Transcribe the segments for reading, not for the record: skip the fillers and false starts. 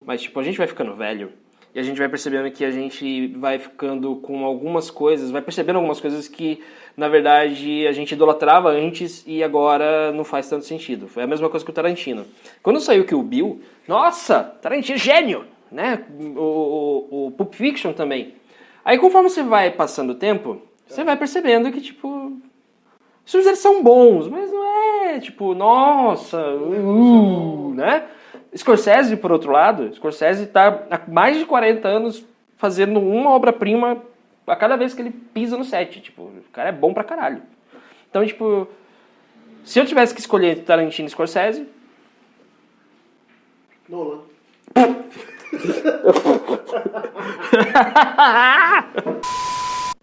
Mas, tipo, a gente vai ficando velho e a gente vai percebendo que a gente vai ficando com algumas coisas, vai percebendo algumas coisas que, na verdade, a gente idolatrava antes e agora não faz tanto sentido. Foi a mesma coisa que o Tarantino. Quando saiu Kill Bill, nossa, Tarantino é gênio, né? O Pulp Fiction também. Aí, conforme você vai passando o tempo, você vai percebendo que, tipo, os filmes eles são bons, mas não é, tipo, nossa, né? Scorsese, por outro lado, Scorsese tá há mais de 40 anos fazendo uma obra-prima a cada vez que ele pisa no set. Tipo, o cara é bom pra caralho. Então, tipo, se eu tivesse que escolher entre Tarantino e Scorsese... Nolan.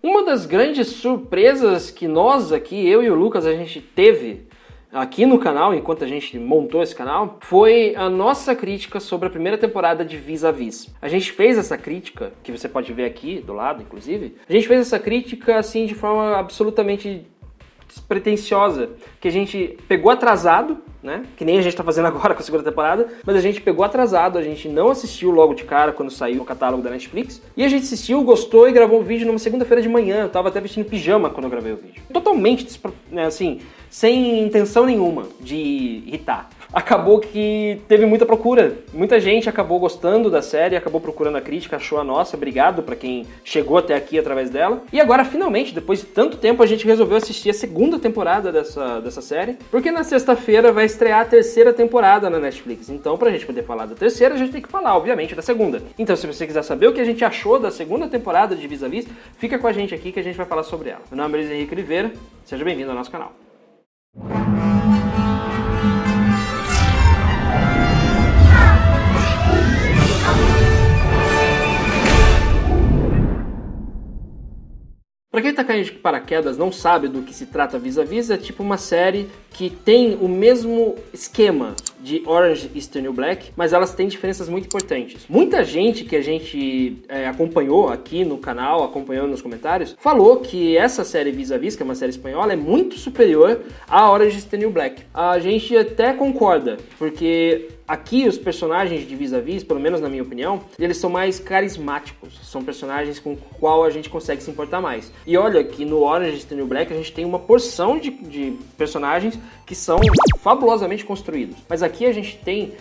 Uma das grandes surpresas que nós aqui, eu e o Lucas, a gente teve aqui no canal, enquanto a gente montou esse canal, foi a nossa crítica sobre a primeira temporada de Vis-a-Vis. A gente fez essa crítica, que você pode ver aqui do lado, inclusive, a gente fez essa crítica assim de forma absolutamente despretensiosa, que a gente pegou atrasado, né? Que nem a gente tá fazendo agora com a segunda temporada, mas a gente pegou atrasado, a gente não assistiu logo de cara quando saiu o catálogo da Netflix, e a gente assistiu, gostou e gravou o vídeo numa segunda-feira de manhã. Eu tava até vestindo pijama quando eu gravei o vídeo. Totalmente, assim, sem intenção nenhuma de irritar. Acabou que teve muita procura. Muita gente acabou gostando da série, acabou procurando a crítica, achou a nossa. Obrigado pra quem chegou até aqui através dela. E agora, finalmente, depois de tanto tempo, a gente resolveu assistir a segunda temporada dessa série, porque na sexta-feira vai estrear a terceira temporada na Netflix. Então, pra gente poder falar da terceira, a gente tem que falar, obviamente, da segunda. Então, se você quiser saber o que a gente achou da segunda temporada de Vis-a-Vis, fica com a gente aqui que a gente vai falar sobre ela. Meu nome é Luiz Henrique Oliveira, seja bem-vindo ao nosso canal. Pra quem tá caindo de paraquedas, não sabe do que se trata Vis-a-Vis, é tipo uma série que tem o mesmo esquema de Orange is the New Black, mas elas têm diferenças muito importantes. Muita gente que a gente acompanhou aqui no canal, acompanhando nos comentários, falou que essa série Vis-a-Vis, que é uma série espanhola, é muito superior a Orange is the New Black. A gente até concorda, porque aqui os personagens de Vis-a-Vis, pelo menos na minha opinião, eles são mais carismáticos. São personagens com o qual a gente consegue se importar mais. E olha que no Orange is the New Black a gente tem uma porção de personagens que são fabulosamente construídos. Mas aqui a gente tem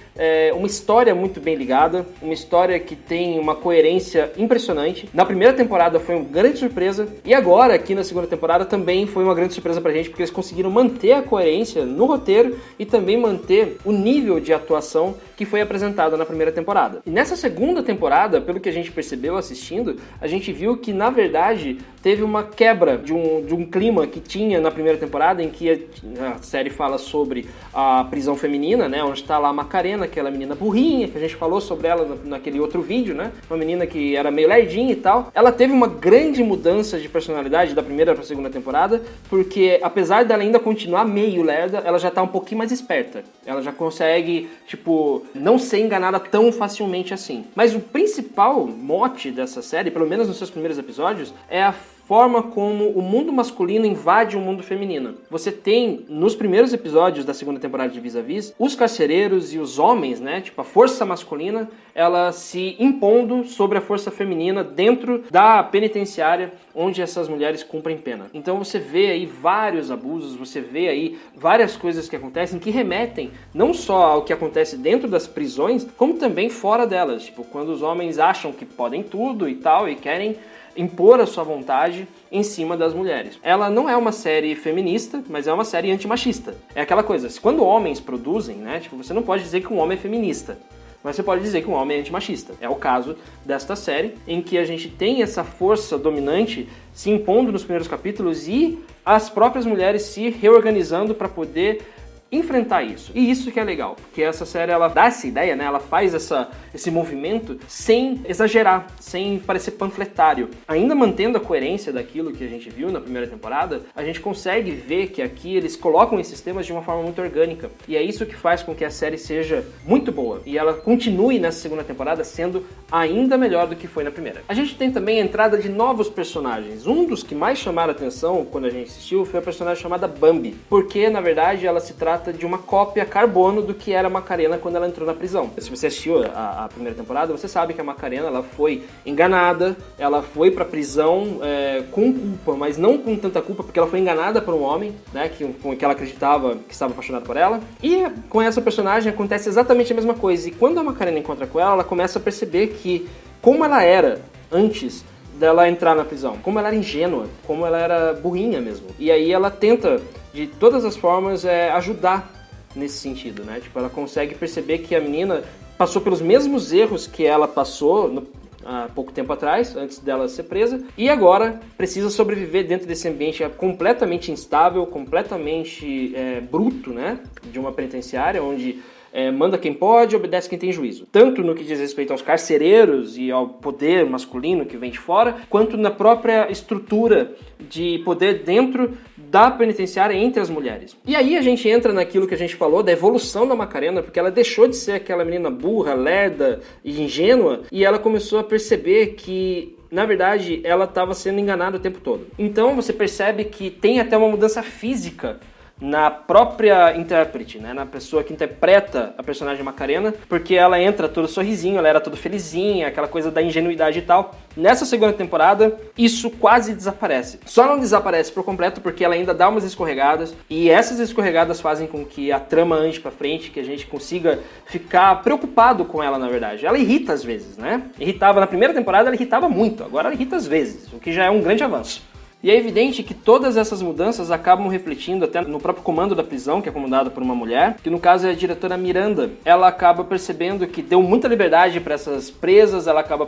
uma história muito bem ligada, uma história que tem uma coerência impressionante. Na primeira temporada foi uma grande surpresa, e agora aqui na segunda temporada também foi uma grande surpresa pra gente, porque eles conseguiram manter a coerência no roteiro e também manter o nível de atuação que foi apresentada na primeira temporada. E nessa segunda temporada, pelo que a gente percebeu assistindo, a gente viu que na verdade teve uma quebra de um clima que tinha na primeira temporada, em que a série fala sobre a prisão feminina, né, onde está lá a Macarena, aquela menina burrinha, que a gente falou sobre ela naquele outro vídeo, né, uma menina que era meio lerdinha e tal. Ela teve uma grande mudança de personalidade da primeira para a segunda temporada, porque apesar dela ainda continuar meio lerda, ela já tá um pouquinho mais esperta. Ela já consegue, tipo, não ser enganada tão facilmente assim. Mas o principal mote dessa série, pelo menos nos seus primeiros episódios, é a forma como o mundo masculino invade o mundo feminino. Você tem, nos primeiros episódios da segunda temporada de Vis-a-Vis, os carcereiros e os homens, né, tipo a força masculina, ela se impondo sobre a força feminina dentro da penitenciária onde essas mulheres cumprem pena. Então você vê aí vários abusos, você vê aí várias coisas que acontecem que remetem não só ao que acontece dentro das prisões, como também fora delas. Tipo, quando os homens acham que podem tudo e tal, e querem impor a sua vontade em cima das mulheres. Ela não é uma série feminista, mas é uma série antimachista. É aquela coisa, quando homens produzem, né, tipo, você não pode dizer que um homem é feminista, mas você pode dizer que um homem é antimachista. É o caso desta série, em que a gente tem essa força dominante se impondo nos primeiros capítulos e as próprias mulheres se reorganizando para poder enfrentar isso. E isso que é legal, porque essa série ela dá essa ideia, né? Ela faz esse movimento sem exagerar, sem parecer panfletário. Ainda mantendo a coerência daquilo que a gente viu na primeira temporada, a gente consegue ver que aqui eles colocam esses temas de uma forma muito orgânica. E é isso que faz com que a série seja muito boa. E ela continue nessa segunda temporada sendo ainda melhor do que foi na primeira. A gente tem também a entrada de novos personagens. Um dos que mais chamaram a atenção quando a gente assistiu foi a personagem chamada Bambi, porque na verdade ela se trata trata de uma cópia carbono do que era a Macarena quando ela entrou na prisão. Se você assistiu a primeira temporada, você sabe que a Macarena ela foi enganada, ela foi pra prisão com culpa, mas não com tanta culpa, porque ela foi enganada por um homem, né, que ela acreditava que estava apaixonado por ela. E com essa personagem acontece exatamente a mesma coisa. E quando a Macarena encontra com ela começa a perceber que, como ela era antes dela entrar na prisão, como ela era ingênua, como ela era burrinha mesmo. E aí ela tenta, de todas as formas, ajudar nesse sentido, né? Tipo, ela consegue perceber que a menina passou pelos mesmos erros que ela passou há pouco tempo atrás, antes dela ser presa, e agora precisa sobreviver dentro desse ambiente completamente instável, completamente bruto, né? De uma penitenciária, onde manda quem pode, obedece quem tem juízo. Tanto no que diz respeito aos carcereiros e ao poder masculino que vem de fora, quanto na própria estrutura de poder dentro da penitenciária entre as mulheres. E aí a gente entra naquilo que a gente falou da evolução da Macarena, porque ela deixou de ser aquela menina burra, lerda e ingênua, e ela começou a perceber que, na verdade, ela estava sendo enganada o tempo todo. Então você percebe que tem até uma mudança física na própria intérprete, né? Na pessoa que interpreta a personagem Macarena, porque ela entra todo sorrisinho, ela era toda felizinha, aquela coisa da ingenuidade e tal. Nessa segunda temporada, isso quase desaparece. Só não desaparece por completo porque ela ainda dá umas escorregadas, e essas escorregadas fazem com que a trama ande pra frente, que a gente consiga ficar preocupado com ela, na verdade. Ela irrita às vezes, né? Irritava na primeira temporada, ela irritava muito, agora ela irrita às vezes, o que já é um grande avanço. E é evidente que todas essas mudanças acabam refletindo até no próprio comando da prisão, que é comandado por uma mulher, que no caso é a diretora Miranda. Ela acaba percebendo que deu muita liberdade para essas presas, ela acaba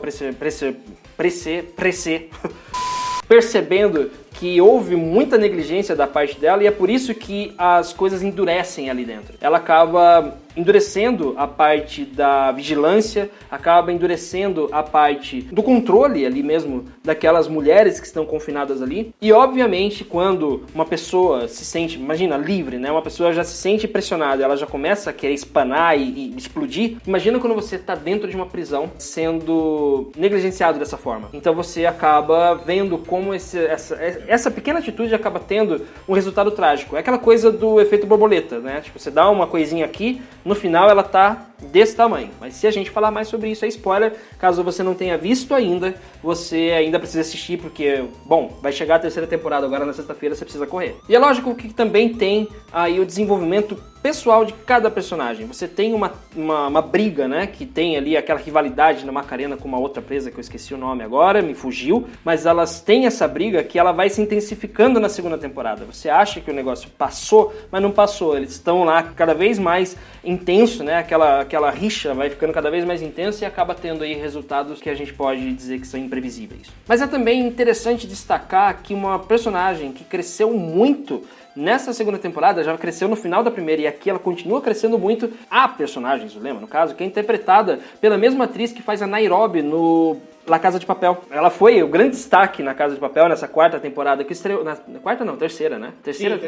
percebendo que houve muita negligência da parte dela, e é por isso que as coisas endurecem ali dentro. Ela acaba endurecendo a parte da vigilância, acaba endurecendo a parte do controle ali mesmo daquelas mulheres que estão confinadas ali. E obviamente quando uma pessoa se sente, imagina, livre, né? Uma pessoa já se sente pressionada, ela já começa a querer espanar e explodir. Imagina quando você está dentro de uma prisão sendo negligenciado dessa forma. Então você acaba vendo como essa pequena atitude acaba tendo um resultado trágico. É aquela coisa do efeito borboleta, né? Tipo, você dá uma coisinha aqui, no final ela tá desse tamanho. Mas se a gente falar mais sobre isso, é spoiler. Caso você não tenha visto ainda, você ainda precisa assistir, porque, bom, vai chegar a terceira temporada agora na sexta-feira, você precisa correr. E é lógico que também tem aí o desenvolvimento pessoal de cada personagem. Você tem uma briga, né? Que tem ali aquela rivalidade na Macarena com uma outra presa, que eu esqueci o nome agora, me fugiu. Mas elas têm essa briga que ela vai se intensificando na segunda temporada. Você acha que o negócio passou, mas não passou. Eles estão lá cada vez mais intenso, né? Aquela rixa vai ficando cada vez mais intensa e acaba tendo aí resultados que a gente pode dizer que são imprevisíveis. Mas é também interessante destacar que uma personagem que cresceu muito nessa segunda temporada, já cresceu no final da primeira, e aqui ela continua crescendo muito, a personagem Zulema, no caso, que é interpretada pela mesma atriz que faz a Nairobi no La Casa de Papel. Ela foi o grande destaque na Casa de Papel nessa quarta temporada, que estreou... Na quarta não, terceira, né? Terceira.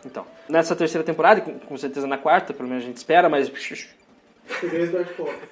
Então, nessa terceira temporada, com certeza na quarta, pelo menos a gente espera, mas...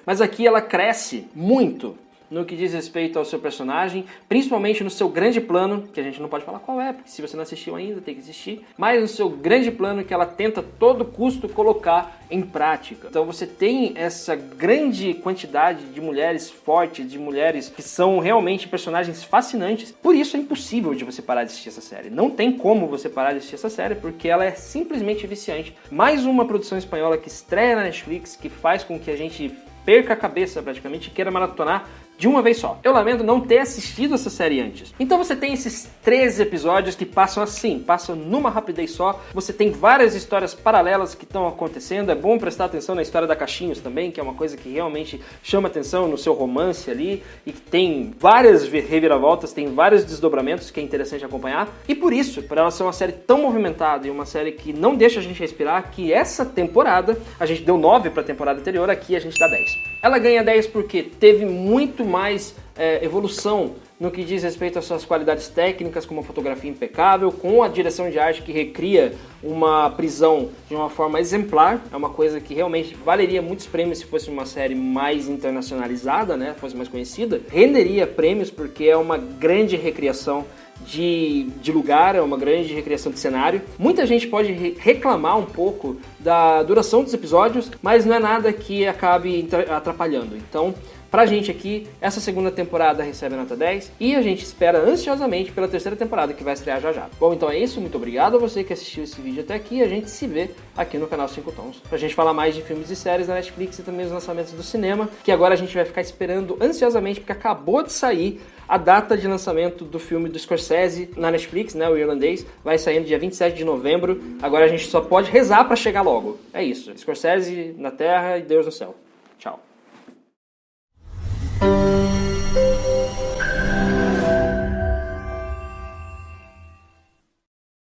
Mas aqui ela cresce muito no que diz respeito ao seu personagem, principalmente no seu grande plano, que a gente não pode falar qual é, porque se você não assistiu ainda, tem que assistir, mas no seu grande plano que ela tenta a todo custo colocar em prática. Então você tem essa grande quantidade de mulheres fortes, de mulheres que são realmente personagens fascinantes, por isso é impossível de você parar de assistir essa série. Não tem como você parar de assistir essa série, porque ela é simplesmente viciante. Mais uma produção espanhola que estreia na Netflix, que faz com que a gente perca a cabeça praticamente e queira maratonar de uma vez só. Eu lamento não ter assistido essa série antes. Então você tem esses 13 episódios que passam assim, passam numa rapidez só. Você tem várias histórias paralelas que estão acontecendo. É bom prestar atenção na história da Caixinhos também, que é uma coisa que realmente chama atenção no seu romance ali, e que tem várias reviravoltas, tem vários desdobramentos que é interessante acompanhar. E por isso, por ela ser uma série tão movimentada e uma série que não deixa a gente respirar, que essa temporada, a gente deu 9 para a temporada anterior, aqui a gente dá 10. Ela ganha 10 porque teve muito mais evolução no que diz respeito às suas qualidades técnicas, com uma fotografia impecável, com a direção de arte que recria uma prisão de uma forma exemplar. É uma coisa que realmente valeria muitos prêmios se fosse uma série mais internacionalizada, né, fosse mais conhecida. Renderia prêmios porque é uma grande recriação de lugar, é uma grande recriação de cenário. Muita gente pode reclamar um pouco da duração dos episódios, mas não é nada que acabe atrapalhando. Então, pra gente aqui, essa segunda temporada recebe nota 10 e a gente espera ansiosamente pela terceira temporada que vai estrear já já. Bom, então é isso, muito obrigado a você que assistiu esse vídeo até aqui, a gente se vê aqui no canal 5 Tons pra gente falar mais de filmes e séries da Netflix e também os lançamentos do cinema, que agora a gente vai ficar esperando ansiosamente porque acabou de sair a data de lançamento do filme do Scorsese na Netflix, né, o irlandês, vai sair no dia 27 de novembro, agora a gente só pode rezar pra chegar logo. É isso, Scorsese na terra e Deus no céu. Tchau.